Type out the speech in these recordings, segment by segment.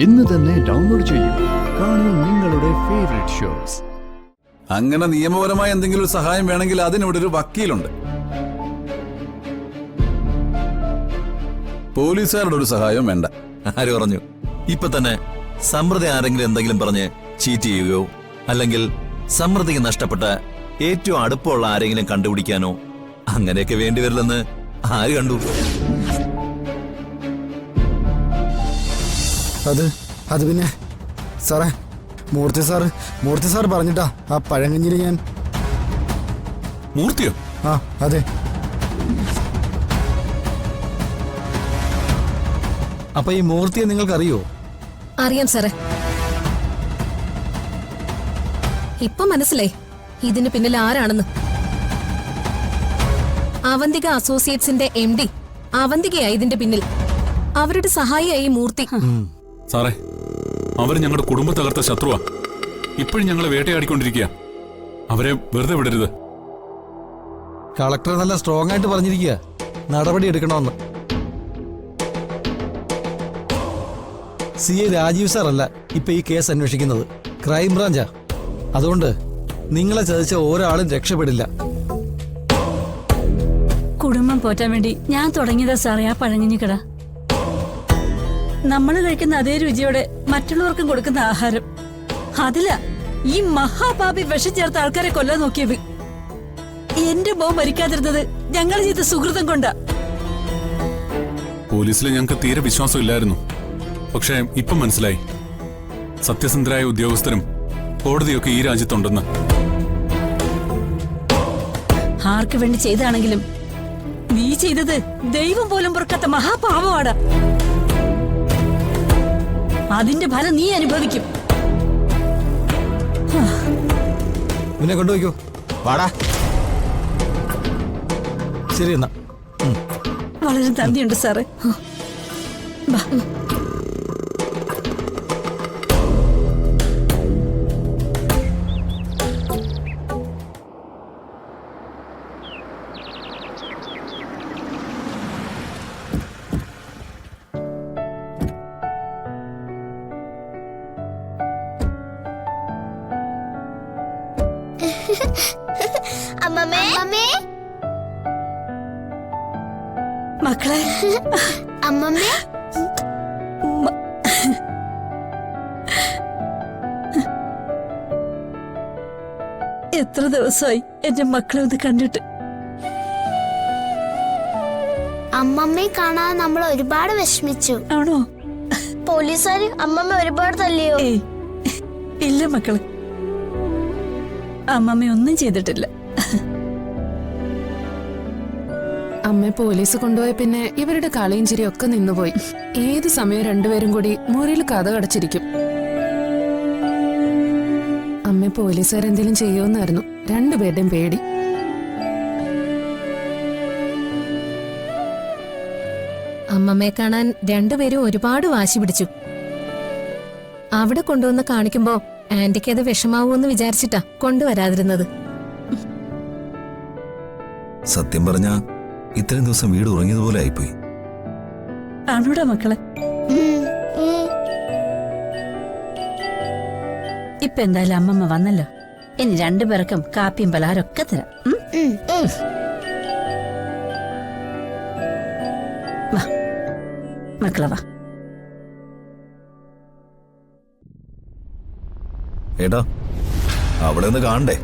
ഇന്ന് തന്നെ ഡൗൺലോഡ് ചെയ്യൂ. കാണൂ നിങ്ങളുടെ ഫേവറേറ്റ് ഷോസ്. അങ്ങനെ നിയമപരമായ എന്തെങ്കിലും ഒരു സഹായം വേണമെങ്കിൽ അതിനിവിടെ ഒരു വക്കീലുണ്ട്. പോലീസുകാരുടെ ഒരു സഹായവും വേണ്ട. ആര് പറഞ്ഞു? ഇപ്പൊ തന്നെ സമൃദ്ധി ആരെങ്കിലും എന്തെങ്കിലും പറഞ്ഞ് ചീറ്റ് ചെയ്യുകയോ അല്ലെങ്കിൽ സമൃദ്ധിക്ക് നഷ്ടപ്പെട്ട ഏറ്റവും അടുപ്പമുള്ള ആരെങ്കിലും കണ്ടുപിടിക്കാനോ അങ്ങനെയൊക്കെ വേണ്ടിവരില്ലെന്ന് ആര് കണ്ടു? അത് പിന്നെ സാറേ, മൂർത്തി സാർ പറഞ്ഞിട്ടാ ആ പഴങ്കഞ്ഞില് ഞാൻ. മൂർത്തിയോ? ആ അതെ. അപ്പൊ ഈ മൂർത്തിയെ നിങ്ങൾക്കറിയോ? അറിയാം സാറേ. ഇപ്പൊ മനസ്സിലായി ഇതിന് പിന്നിൽ ആരാണെന്ന്. അവന്തിക അസോസിയേറ്റ്സിന്റെ MD അവന്തികയായി ഇതിന്റെ പിന്നിൽ. അവരുടെ സഹായിയായി മൂർത്തി. സാറേ, അവർ ഞങ്ങളുടെ കുടുംബ തകർത്ത ശത്രുവാ. ഇപ്പോഴും ഞങ്ങളെ വേട്ടയാടിക്കൊണ്ടിരിക്കുക. അവരെ വെറുതെ വിടരുത്. കളക്ടർ നല്ല സ്ട്രോങ് ആയിട്ട് പറഞ്ഞിരിക്കുക നടപടി എടുക്കണമെന്ന്. CA രാജീവ് സാർ അല്ല ഇപ്പൊ ഈ കേസ് അന്വേഷിക്കുന്നത്, ക്രൈംബ്രാഞ്ചാ. അതുകൊണ്ട് നിങ്ങളെ ചതിച്ച ഒരാളും രക്ഷപ്പെടില്ല. കുടുംബം പോറ്റാൻ വേണ്ടി ഞാൻ തുടങ്ങിയതാ സാറേ ആ പഴങ്ങിഞ്ഞി കട. നമ്മൾ കഴിക്കുന്ന അതേ രുചിയോടെ മറ്റുള്ളവർക്കും കൊടുക്കുന്ന ആഹാരം. അതില ഈ മഹാപാപി വിഷം ചേർത്ത ആൾക്കാരെ കൊല്ലാൻ നോക്കിയത്. എന്റെ മോൻ മരിക്കാതിരുന്നത് ഞങ്ങൾ ചെയ്ത സുഹൃതം കൊണ്ടാ. പോലീസിൽ ഞങ്ങൾക്ക് തീരെ വിശ്വാസമില്ലായിരുന്നു. പക്ഷേ ഇപ്പം മനസ്സിലായി, സത്യസന്ധരായ ഉദ്യോഗസ്ഥരും കോടതിയൊക്കെ ഈ രാജ്യത്തുണ്ടെന്ന്. ആർക്ക് വേണ്ടി ചെയ്താണെങ്കിലും നീ ചെയ്തത് ദൈവം പോലും പൊറുക്കാത്ത മഹാപാപമാണ്. അതിന്റെ ഫലം നീ അനുഭവിക്കും. പിന്നെ കൊണ്ടുപോയിക്കോ. വാടാ. ശരി എന്നാ. വളരെ നന്ദിയുണ്ട് സാറേ. ബാ. മക്കളെ, അമ്മമ്മേ, എത്ര ദിവസമായി എന്റെ മക്കളെ ഒന്ന് കണ്ടിട്ട്. അമ്മമ്മയെ കാണാതെ നമ്മൾ ഒരുപാട് വിഷമിച്ചു. ആണോ? പോലീസുകാര് അമ്മമ്മ ഒരുപാട് തല്ലിയോ? ഏയ് ഇല്ല മക്കളെ, അമ്മമ്മ ഒന്നും ചെയ്തിട്ടില്ല. അമ്മ പോലീസ് കൊണ്ടുപോയ പിന്നെ ഇവരുടെ കളിയും ചിരിയും ഒക്കെ നിന്നുപോയി. ഏത് സമയം രണ്ടുപേരും കൂടി മുറിയിൽ കഥ കടച്ചിരിക്കും. അമ്മ പോലീസുകാരെന്തെങ്കിലും ചെയ്യുമെന്നായിരുന്നു രണ്ടുപേരുടെയും പേടി. അമ്മമ്മയെ കാണാൻ രണ്ടുപേരും ഒരുപാട് വാശി പിടിച്ചു. അവിടെ കൊണ്ടുവന്ന് കാണിക്കുമ്പോ ആന്റിക്ക് അത് വിഷമാവൂന്ന് വിചാരിച്ചിട്ടാ കൊണ്ടുവരാതിരുന്നത്. സത്യം പറഞ്ഞ ഇത്രയും ദിവസം വീട് ഉറങ്ങിയതുപോലെ ആയിപ്പോയി. ആണോടാ മക്കളെ? ഇപ്പൊ എന്തായാലും അമ്മമ്മ വന്നല്ലോ. ഇനി രണ്ടുപേർക്കും കാപ്പിയും പലഹാരമൊക്കെ തരാം. വാ മക്കളെ, വാ. ഏട്ടാ, അവിടെ ഒന്ന് കാണണ്ടേ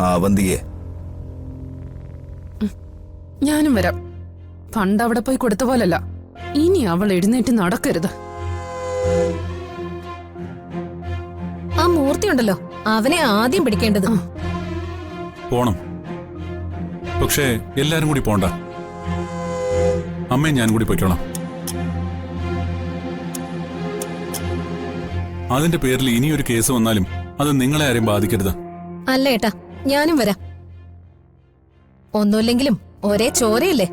ആ അവന്തിയെ? ഞാനും വരാം. പണ്ട് അവിടെ പോയി കൊടുത്ത പോലല്ല, ഇനി അവൾ എഴുന്നേറ്റ് നടക്കരുത്. ആ മൂർത്തി ഉണ്ടല്ലോ, അവനെ ആദ്യം പിടിക്കേണ്ടത്. പോണം. പക്ഷേ എല്ലാരും കൂടി പോണ്ട. അമ്മയും ഞാൻ കൂടി പോയിക്കോളാം. അതിന്റെ പേരിൽ ഇനിയൊരു കേസ് വന്നാലും അത് നിങ്ങളെ ആരെയും ബാധിക്കരുത്. അല്ല ഏട്ടാ, ഞാനും വരാം. ഒന്നുമില്ലെങ്കിലും ഒരേ ചോരയില്ലേ,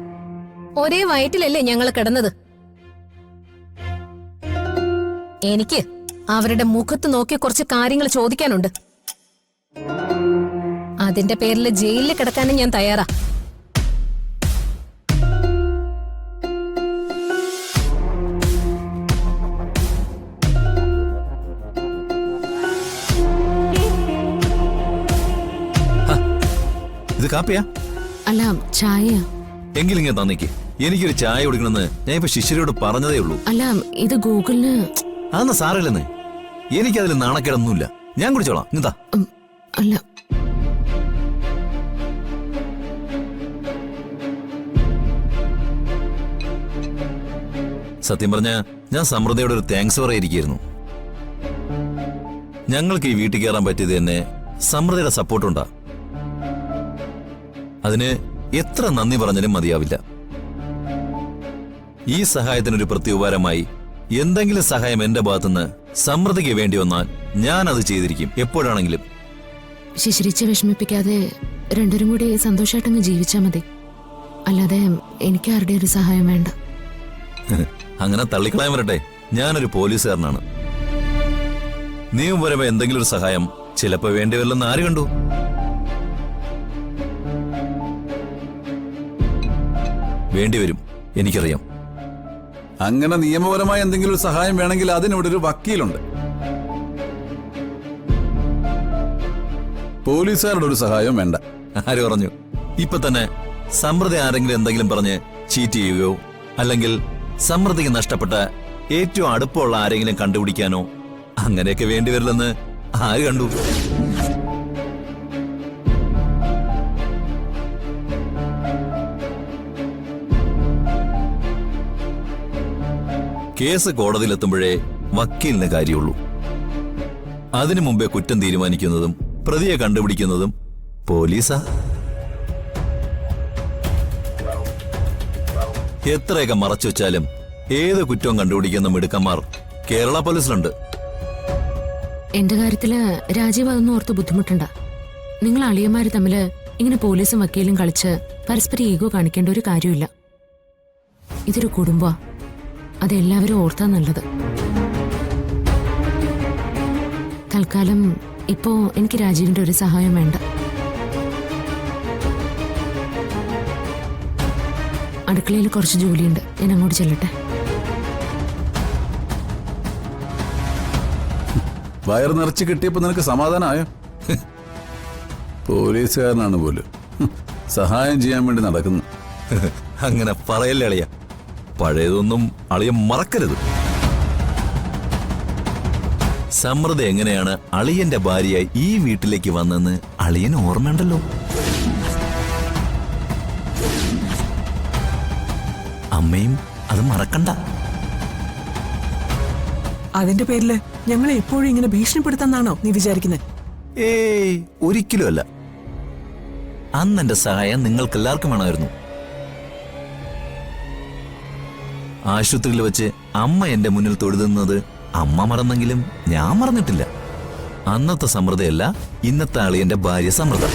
ഒരേ വയറ്റിലല്ലേ ഞങ്ങൾ കിടന്നത്. എനിക്ക് അവരുടെ മുഖത്ത് നോക്കി കുറച്ച് കാര്യങ്ങൾ ചോദിക്കാനുണ്ട്. അതിന്റെ പേരിൽ ജയിലിൽ കിടക്കാനും ഞാൻ തയ്യാറാ. കാപ്പിയാ? അല്ല, ചായയാ. എങ്കിലിങ്ങനെ തന്നിക്ക്. എനിക്കൊരു ചായ കുടിക്കണമെന്ന് ഞാൻ ഇപ്പൊ ശിശിരയോട് പറഞ്ഞതേ ഉള്ളൂ. അല്ല, ഇത് ഗൂഗിളിന്. അതൊന്നും സാറില്ലെന്ന്. എനിക്കതിൽ നാണക്കേടൊന്നുമില്ല. ഞാൻ കുടിച്ചോളാം. എന്താ? അല്ല, സത്യം പറഞ്ഞ ഞാൻ സമൃദ്ധയോട് ഒരു താങ്ക്സ് പറയായിരിക്കുന്നു. ഞങ്ങൾക്ക് ഈ വീട്ടിൽ കയറാൻ പറ്റിയത് തന്നെ സമൃദ്ധയുടെ സപ്പോർട്ടുണ്ടാ. അതിന് എത്ര നന്ദി പറഞ്ഞാലും മതിയാവില്ല. ഈ സഹായത്തിനൊരു പ്രത്യുപകാരമായി എന്തെങ്കിലും സഹായം എന്റെ ഭാഗത്തുനിന്ന് സമൃദ്ധിക്ക് വേണ്ടി വന്നാൽ ഞാൻ അത് ചെയ്തിരിക്കും, എപ്പോഴാണെങ്കിലും. ശിശിരിച്ച് വിഷമിപ്പിക്കാതെ രണ്ടുപേരും കൂടി സന്തോഷമായിട്ടങ്ങ് ജീവിച്ചാ മതി. അല്ലാതെ എനിക്ക് ആരുടെ ഒരു സഹായം വേണ്ട. അങ്ങനെ തള്ളിക്കളയാൻ വരട്ടെ. ഞാനൊരു പോലീസുകാരനാണ്. നിയമപരമായ എന്തെങ്കിലും ഒരു സഹായം ചിലപ്പോ വേണ്ടിവരില്ലെന്ന് ആര് കണ്ടു? വേണ്ടിവരും, എനിക്കറിയാം. അങ്ങനെ നിയമപരമായ എന്തെങ്കിലും ഒരു സഹായം വേണമെങ്കിൽ അതിനിവിടെ ഒരു വക്കീലുണ്ട്. പോലീസുകാരുടെ ഒരു സഹായവും വേണ്ട. ആര് പറഞ്ഞു? ഇപ്പൊ തന്നെ സമൃദ്ധി ആരെങ്കിലും എന്തെങ്കിലും പറഞ്ഞ് ചീറ്റ് ചെയ്യുകയോ അല്ലെങ്കിൽ സമൃദ്ധിക്ക് നഷ്ടപ്പെട്ട ഏറ്റവും അടുപ്പമുള്ള ആരെങ്കിലും കണ്ടുപിടിക്കാനോ അങ്ങനെയൊക്കെ വേണ്ടിവരില്ലെന്ന് ആര് കണ്ടു? കേസ് കോടതിയിലെത്തുമ്പോഴേ വക്കീലിന് കാര്യമുള്ളൂ. അതിനു മുമ്പേ കുറ്റം തീരുമാനിക്കുന്നതും പ്രതിയെ കണ്ടുപിടിക്കുന്നതും പോലീസാ. എത്രയൊക്കെ മറച്ചു വെച്ചാലും ഏത് കുറ്റവും കണ്ടുപിടിക്കുന്ന മിടുക്കന്മാർ കേരള പോലീസിലുണ്ട്. എന്റെ കാര്യത്തില് രാജീവ് അതൊന്നും ഓർത്ത് ബുദ്ധിമുട്ടണ്ട. നിങ്ങൾ അളിയന്മാര് തമ്മില് ഇങ്ങനെ പോലീസും വക്കീലും കളിച്ച് പരസ്പരം ഈഗോ കാണിക്കേണ്ട ഒരു കാര്യമില്ല. ഇതൊരു കുടുംബാ. അതെല്ലാവരും ഓർത്താ നല്ലത്. തൽക്കാലം ഇപ്പോ എനിക്ക് രാജീവിന്റെ ഒരു സഹായം വേണ്ട. അടുക്കളയിൽ കുറച്ച് ജോലിയുണ്ട്, ഞാൻ അങ്ങോട്ട് ചെല്ലട്ടെ. വയറ് നിറച്ച് കിട്ടിയപ്പോ നിനക്ക് സമാധാനമായോ? പോലീസുകാരനാണ് പോലും സഹായം ചെയ്യാൻ വേണ്ടി നടക്കുന്നു. അങ്ങനെ പറയല്ലേ അളിയ. പഴയതൊന്നും അളിയൻ മറക്കരുത്. സമൃദ്ധ എങ്ങനെയാണ് അളിയന്റെ ഭാര്യയായി ഈ വീട്ടിലേക്ക് വന്നെന്ന് അളിയന് ഓർമ്മയുണ്ടല്ലോ. അമ്മയും അത് മറക്കണ്ട. അതിന്റെ പേരില് ഞങ്ങളെ എപ്പോഴും ഇങ്ങനെ ഭീഷണിപ്പെടുത്താന്നാണോ നീ വിചാരിക്കുന്നത്? ഏയ്, ഒരിക്കലുമല്ല. അന്ന് എന്റെ സഹായം നിങ്ങൾക്കെല്ലാവർക്കും വേണമായിരുന്നു. ആശുപത്രിയിൽ വെച്ച് അമ്മ എന്റെ മുന്നിൽ തൊഴുതുന്നത് അമ്മ മറന്നെങ്കിലും ഞാൻ മറന്നിട്ടില്ല. അന്നത്തെ സമൃദ്ധയല്ല ഇന്നത്തെ അളിയന്റെ ഭാര്യ സമൃദ്ധ.